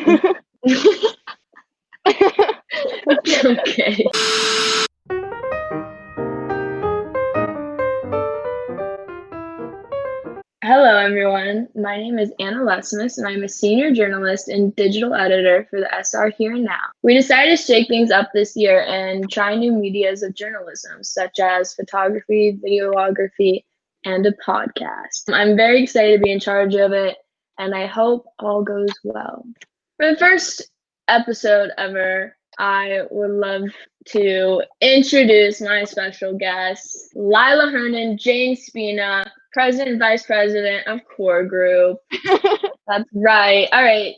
Okay. Hello, everyone. My name is Anna Lesmus, and I'm a senior journalist and digital editor for the SR Here and Now. We decided to shake things up this year and try new medias of journalism, such as photography, videography, and a podcast. I'm very excited to be in charge of it, and I hope all goes well. For the first episode ever, I would love to introduce my special guests, Lila Herndon, Jane Spina, President and Vice President of Core Group. That's right. All right.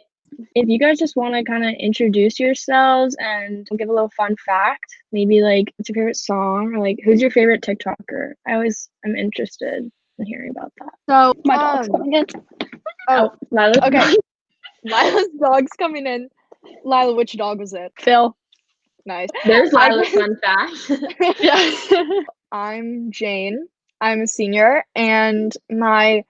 If you guys just want to kind of introduce yourselves and give a little fun fact, maybe like what's your favorite song or like who's your favorite TikToker? I always am interested in hearing about that. So my dog's coming in. Oh, Lila. Okay. Lila's dog's coming in. Lila, which dog was it? Phil. Nice. There's Lila's fun fact. Yes. I'm Jane. I'm a senior, and my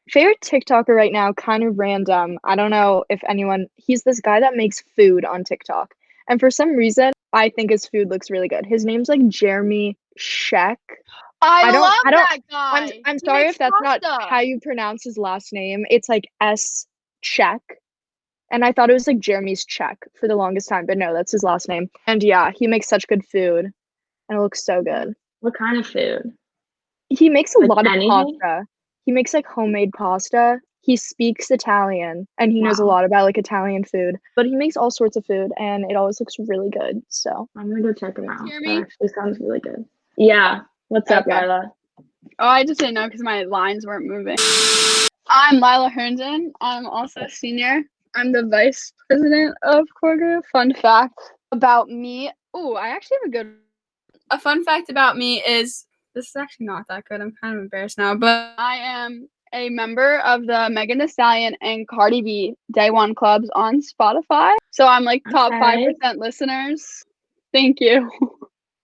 favorite TikToker right now, kind of random. I don't know if anyone, he's this guy that makes food on TikTok. And for some reason, I think his food looks really good. His name's like Jeremy Sheck. I love that guy. I'm sorry if that's not how you pronounce his last name. It's like S Check. And I thought it was like Jeremy's Check for the longest time, but no, that's his last name. And yeah, he makes such good food, and it looks so good. What kind of food? He makes a Like lot anything? of pasta. He makes like homemade pasta. He speaks Italian, and he knows a lot about like Italian food. But he makes all sorts of food, and it always looks really good. So I'm gonna go check him out. Jeremy? That actually sounds really good. Yeah. What's up, Okay. Lila? Oh, I just didn't know because my lines weren't moving. I'm Lila Herndon. I'm also a senior. I'm the vice president of Core Group. Fun fact about me. Oh, I actually have a fun fact about me is this is actually not that good. I'm kind of embarrassed now, but I am a member of the Megan Thee Stallion and Cardi B Day One clubs on Spotify. So I'm like top 5% listeners. Thank you.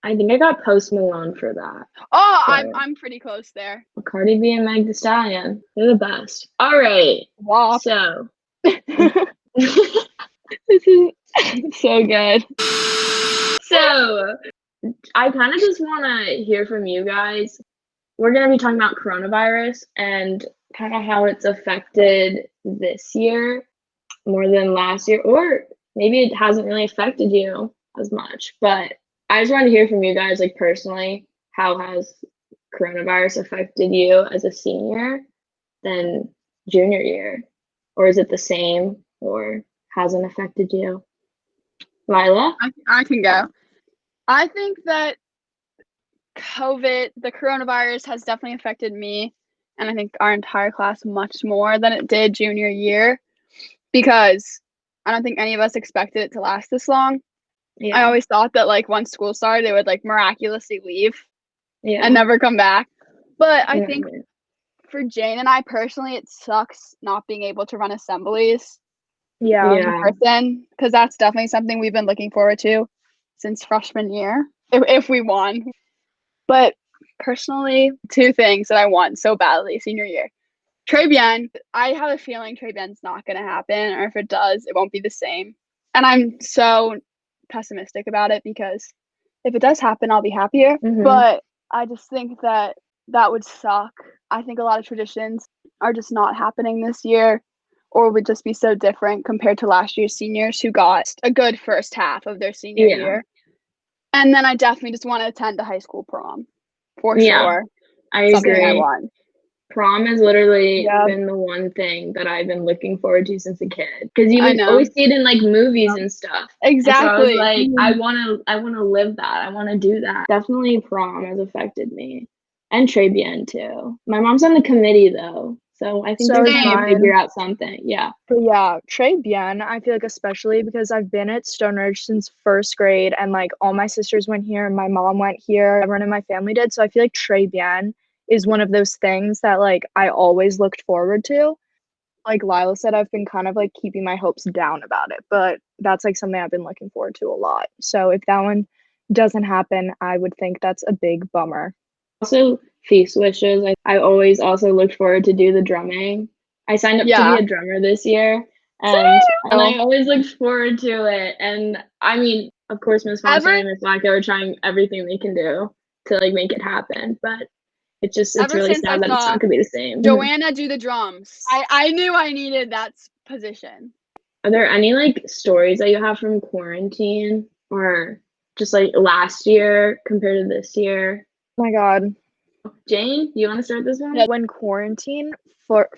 I think I got Post Malone for that. Oh, So- I'm pretty close there. Cardi B and Meg Thee Stallion. They're the best. All right. Wow. So this is so good. So I kind of just want to hear from you guys. We're going to be talking about coronavirus and kind of how it's affected this year more than last year, or maybe it hasn't really affected you as much. But I just want to hear from you guys, like personally, how has coronavirus affected you as a senior than junior year? Or is it the same or hasn't affected you? Lila? I can go. I think that the coronavirus has definitely affected me, and I think our entire class much more than it did junior year, because I don't think any of us expected it to last this long. Yeah. I always thought that like once school started, it would like miraculously leave Yeah. and never come back. But I Yeah. think for Jane and I personally, it sucks not being able to run assemblies yeah. in person, because that's definitely something we've been looking forward to since freshman year, if we won. But personally, 2 things that I want so badly senior year. Très bien. I have a feeling Très bien's not going to happen, or if it does, it won't be the same. And I'm so pessimistic about it, because if it does happen, I'll be happier. Mhm. But I just think that would suck. I think a lot of traditions are just not happening this year, or would just be so different compared to last year's seniors who got a good first half of their senior year. And then I definitely just want to attend a high school prom, for sure. I Something agree. I want. Prom has literally Yeah. been the one thing that I've been looking forward to since a kid, because you I would know. always see it in like movies and stuff. Exactly. And so I was like, I want to live that. I want to do that. Definitely prom has affected me, and Très bien too. My mom's on the committee though, so I think So they're trying to fun. figure out something. Yeah. But yeah, Très bien, I feel like especially because I've been at Stone Ridge since first grade, and like all my sisters went here and my mom went here, everyone in my family did. So I feel like Très bien is one of those things that like I always looked forward to. Like Lila said, I've been kind of like keeping my hopes down about it, but that's like something I've been looking forward to a lot. So if that one doesn't happen, I would think that's a big bummer. Also, feast wishes. I always also looked forward to do the drumming. I signed up to be a drummer this year, And I Oh. always looked forward to it. And I mean, of course, Miss Fontaine and Miss Blacko are trying everything they can do to like make it happen. But it's Ever really since I sad that it's saw not gonna be the same. Joanna do the drums, I knew I needed that position. Are there any like stories that you have from quarantine or just like last year compared to this year? Oh my God. Jane, do you want to start this one? Yeah, when quarantine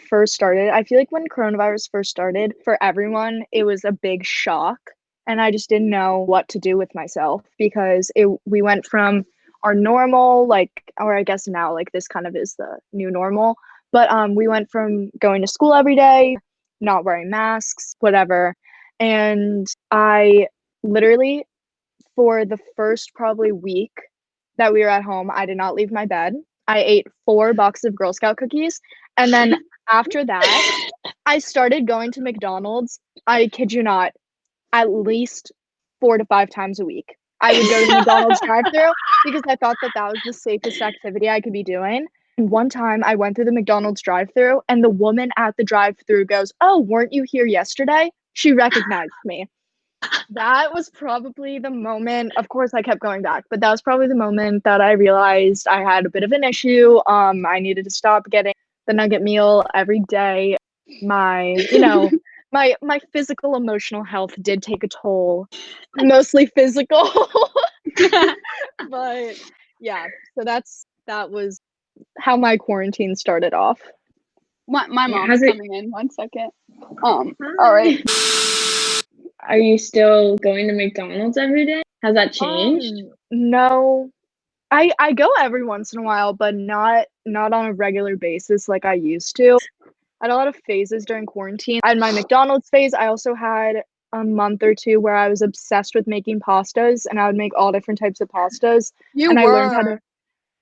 first started, I feel like when coronavirus first started, for everyone, it was a big shock. And I just didn't know what to do with myself because we went from our normal, like, or I guess now, like, this kind of is the new normal. But we went from going to school every day, not wearing masks, whatever. And I literally, for the first probably week that we were at home, I did not leave my bed. I ate 4 boxes of Girl Scout cookies. And then after that, I started going to McDonald's. I kid you not, at least 4 to 5 times a week. I would go to the McDonald's drive-thru because I thought that that was the safest activity I could be doing. And one time I went through the McDonald's drive-thru and the woman at the drive-thru goes, "Oh, weren't you here yesterday?" She recognized me. That was probably the moment. Of course, I kept going back, but that was probably the moment that I realized I had a bit of an issue. I needed to stop getting the nugget meal every day. My, my physical emotional health did take a toll, mostly physical. But yeah, so that was how my quarantine started off. My mom's coming in 1 second. All right. Are you still going to McDonald's every day? Has that changed? No. I go every once in a while, but not on a regular basis like I used to. I had a lot of phases during quarantine. I had my McDonald's phase. I also had a month or two where I was obsessed with making pastas, and I would make all different types of pastas.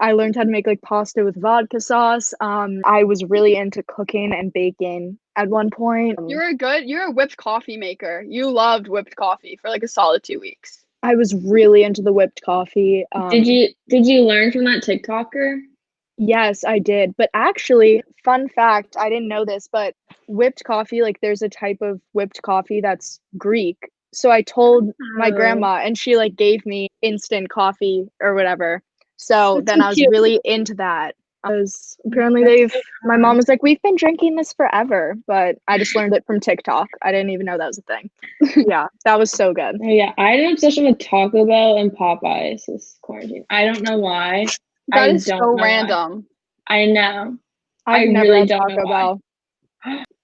I learned how to make like pasta with vodka sauce. I was really into cooking and baking at one point. You're a whipped coffee maker. You loved whipped coffee for like a solid 2 weeks. I was really into the whipped coffee. Did you learn from that TikToker? Yes, I did. But actually, fun fact, I didn't know this, but whipped coffee, like there's a type of whipped coffee that's Greek. So I told my grandma and she like gave me instant coffee or whatever. So then I was really into that. Because apparently my mom was like, "We've been drinking this forever," but I just learned it from TikTok. I didn't even know that was a thing. Yeah, that was so good. Yeah, I had an obsession with Taco Bell and Popeyes this quarantine. I don't know why. That is so random. I know. I never had Taco Bell.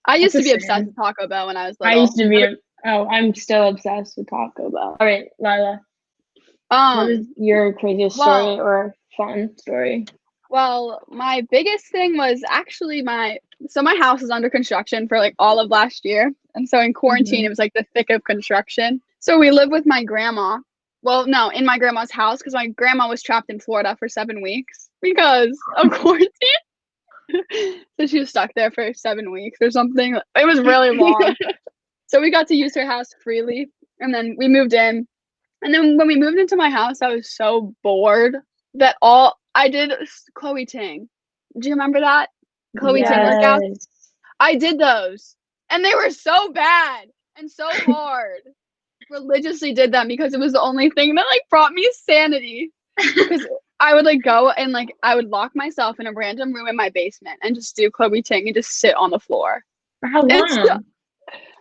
I used to be obsessed with Taco Bell when I was little. I used to be. I'm still obsessed with Taco Bell. All right, Lila. What is your craziest story or fun story? Well, my biggest thing was actually my house is under construction for like all of last year. And so in quarantine, it was like the thick of construction. So we lived with my grandma. Well, no, in my grandma's house because my grandma was trapped in Florida for 7 weeks because of quarantine. So she was stuck there for 7 weeks or something. It was really long. So we got to use her house freely. And then we moved in. And then when we moved into my house, I was so bored that I did Chloe Ting. Do you remember that? Chloe Ting workouts? I did those. And they were so bad and so hard. Religiously did them because it was the only thing that like brought me sanity. Because I would like go and like I would lock myself in a random room in my basement and just do Chloe Ting and just sit on the floor. For how long?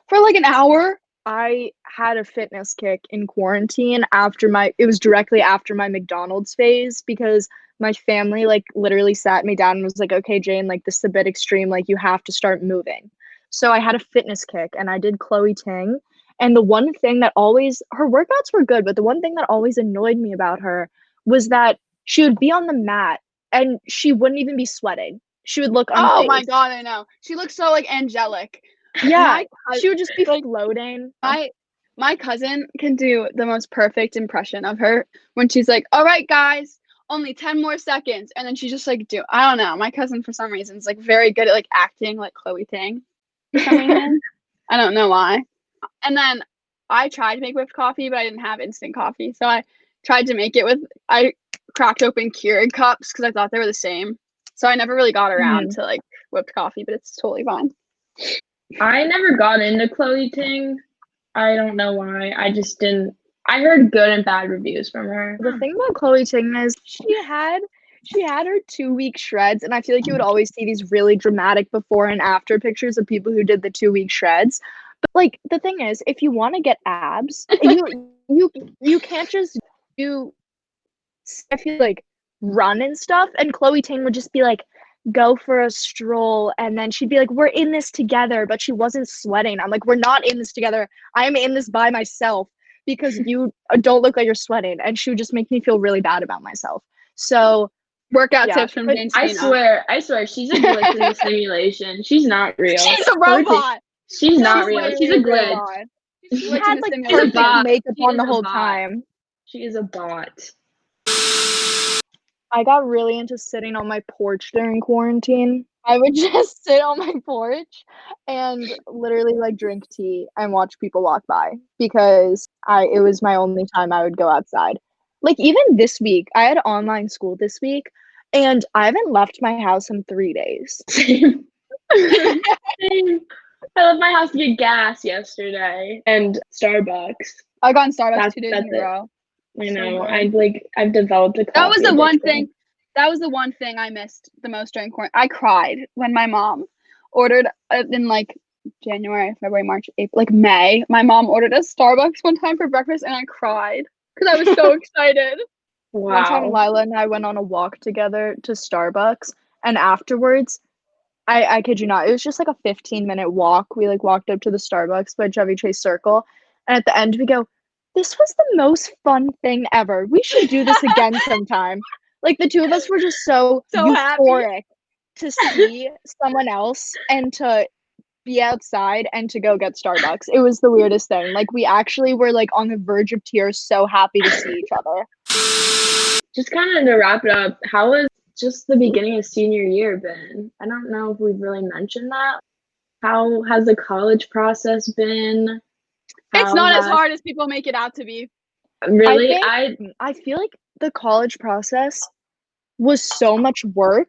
For like an hour. I had a fitness kick in quarantine it was directly after my McDonald's phase because my family like literally sat me down and was like, "Okay, Jane, like this is a bit extreme, like you have to start moving." So I had a fitness kick and I did Chloe Ting. And the one thing that her workouts were good, but the one thing that always annoyed me about her was that she would be on the mat and she wouldn't even be sweating. She would look unfazed. Oh my God, I know. She looks so like angelic. Yeah, she would just be like floating. My cousin can do the most perfect impression of her when she's like, "All right, guys, only 10 more seconds." And then she just like I don't know. My cousin, for some reason, is like very good at like acting like Chloe Ting. For some reason. I don't know why. And then I tried to make whipped coffee, but I didn't have instant coffee. So I tried to make it I cracked open Keurig cups because I thought they were the same. So I never really got around to like whipped coffee, but it's totally fine. I never got into Chloe Ting. I don't know why. I just didn't. I heard good and bad reviews from her. The thing about Chloe Ting is she had her 2-week shreds, and I feel like you would always see these really dramatic before and after pictures of people who did the 2-week shreds. But like the thing is, if you want to get abs, you can't just do I feel like run and stuff. And Chloe Ting would just be like, go for a stroll, and then she'd be like, we're in this together, but she wasn't sweating. I'm like, we're not in this together. I am in this by myself because you don't look like you're sweating. And she would just make me feel really bad about myself. So Workout yeah, tips from but Jane I Spina. swear, she's a glitch in the simulation. She's not real. She's a robot. She's not she's real. She's literally a a glitch. robot. She's She glitch in had the like simulation. perfect bot. makeup She on is the a whole bot. time. She is a bot. I got really into sitting on my porch during quarantine. I would just sit on my porch and literally like drink tea and watch people walk by because it was my only time I would go outside. Like even this week, I had online school this week and I haven't left my house in 3 days. Same. Same. I left my house to get gas yesterday and Starbucks. I got in Starbucks That's 2 days that's in a it. row. I So know. good. I've developed a That was coffee the one addiction. thing. That was the one thing I missed the most during quarantine. I cried when my mom ordered in like January, February, March, April, like May. My mom ordered a Starbucks one time for breakfast, and I cried because I was so excited. One time Wow. Lila and I went on a walk together to Starbucks and afterwards I kid you not, it was just like a 15-minute walk. We like walked up to the Starbucks by Chevy Chase Circle, and at the end we go, "This was the most fun thing ever. We should do this again sometime." Like the two of us were just so So happy. euphoric to see someone else and to be outside and to go get Starbucks. It was the weirdest thing. Like we actually were like on the verge of tears, so happy to see each other. Just kind of to wrap it up, how was just the beginning of senior year been? I don't know if we've really mentioned that. How has the college process been? It's How not as has hard as people make it out to be. really? I feel like the college process was so much work,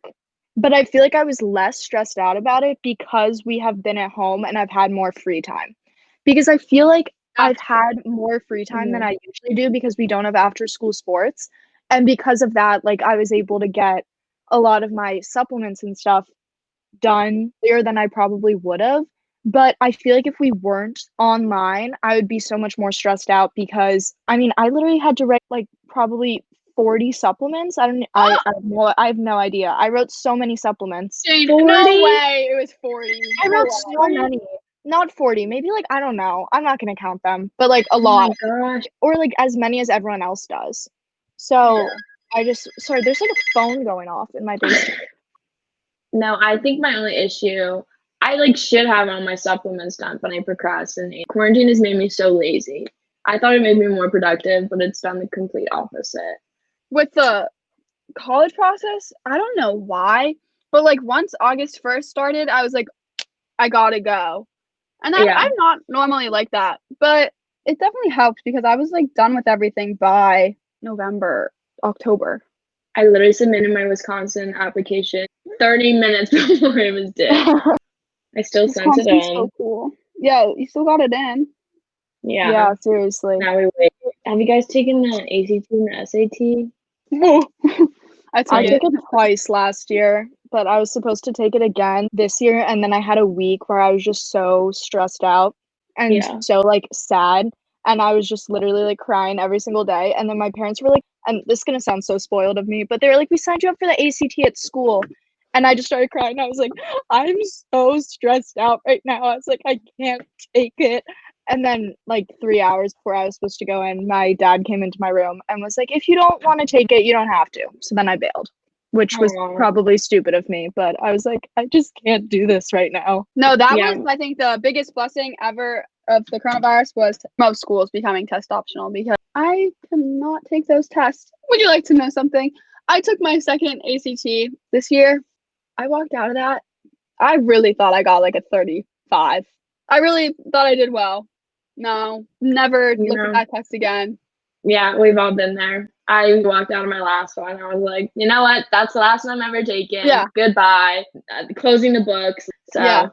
but I feel like I was less stressed out about it because we have been at home and I've had more free time. Because I feel like I've had more free time than I usually do because we don't have after school sports. And because of that, like I was able to get a lot of my supplements and stuff done earlier than I probably would have. But I feel like if we weren't online, I would be so much more stressed out because I mean, I literally had to write like probably 40 supplements. I have no idea. I wrote so many supplements. Jane, 40? no way. It was 40. I No wrote way. so many. Not 40, maybe like I don't know. I'm not gonna count them, but like a Oh my lot. gosh. Or like as many as everyone else does. So sorry, there's like a phone going off in my basement. No, I think my only issue, I like should have all my supplements done, but I procrastinate. Quarantine has made me so lazy. I thought it made me more productive, but it's done the complete opposite. With the college process, I don't know why, but like once August 1st started, I was like, I gotta go. And Yeah. I'm not normally like that, but it definitely helped because I was like done with everything by November, October. I literally submitted my Wisconsin application 30 minutes before it was due. I still sent it Wisconsin's in. so cool. Yeah, you still got it in. Yeah. Yeah, seriously. Now we wait. Have you guys taken the ACT and the SAT? I took I it. took it twice last year, but I was supposed to take it again this year, and then I had a week where I was just so stressed out and Yeah. so like sad, and I was just literally like crying every single day. And then my parents were like, and this is gonna sound so spoiled of me, but they were like, "We signed you up for the ACT at school," and I just started crying. I was like, "I'm so stressed out right now." I was like, "I can't take it." And then, like 3 hours before I was supposed to go in, my dad came into my room and was like, "If you don't want to take it, you don't have to." So then I bailed, which was Aw. probably stupid of me, but I was like, I just can't do this right now. No, that Yeah. was, I think, the biggest blessing ever of the coronavirus was most schools becoming test optional because I cannot take those tests. Would you like to know something? I took my second ACT this year. I walked out of that. I really thought I got like a 35. I really thought I did well. No, never looked at that test again. Yeah, we've all been there. I walked out of my last one. I was like, you know what? That's the last one I'm ever taking. Yeah. Goodbye. Closing the books. So Yeah.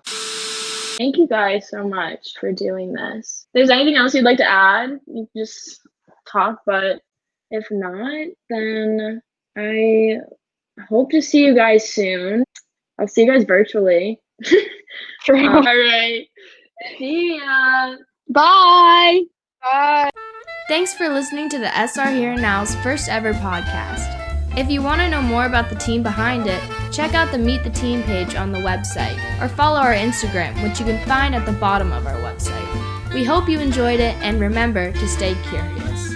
Thank you guys so much for doing this. If there's anything else you'd like to add, you can just talk, but if not, then I hope to see you guys soon. I'll see you guys virtually. All right. See ya. Bye. Bye. Thanks for listening to the SR Here and Now's first ever podcast. If you want to know more about the team behind it, check out the Meet the Team page on the website, or follow our Instagram, which you can find at the bottom of our website. We hope you enjoyed it, and remember to stay curious.